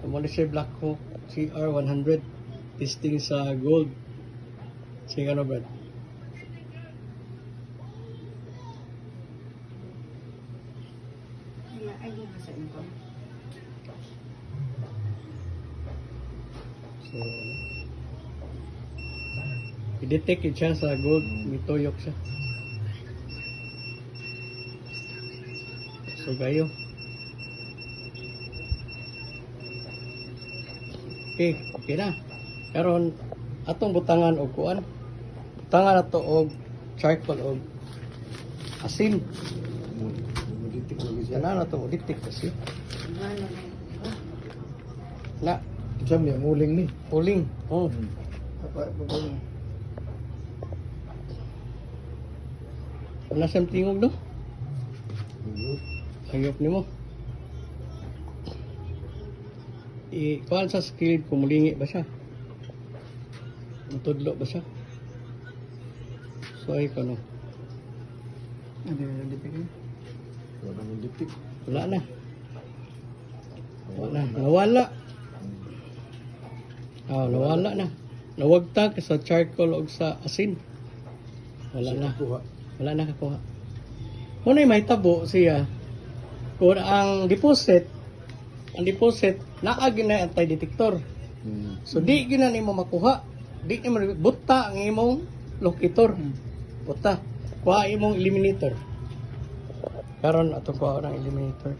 Muna siya Black Hawk CR100 testing sa gold. Sige ano Brad? Ay, di ba sa income? So, i-detect it siya sa gold, mituyok siya. So, gayo. Okay, okay na. Karon atong butangan og kuan. Butangan ato og charcoal og asin. Muditik lagi siya. Kana na to ulitik kasi. Ano Na, Siya may muling ni. uling. Oh. Apa ba? Wala siyang tingog no? Ayop nimo. Kuan sa skilled kumulingi ba siya? Matudlo ba siya? So ay kono. Ano yung ditik? Wala nang ditik. Wala na. Wala. Nawala. Nawala na. Nawagtag sa charcoal o sa asin. Wala na. Kuha. Wala na kakuha. Muna may tabo siya. Kung ang deposit, naagi na anti-detector. So di gina nimo makuha. Di nimo buta ang imong locator. Buta. Kuha imong eliminator. Karon atong kuha ng eliminator.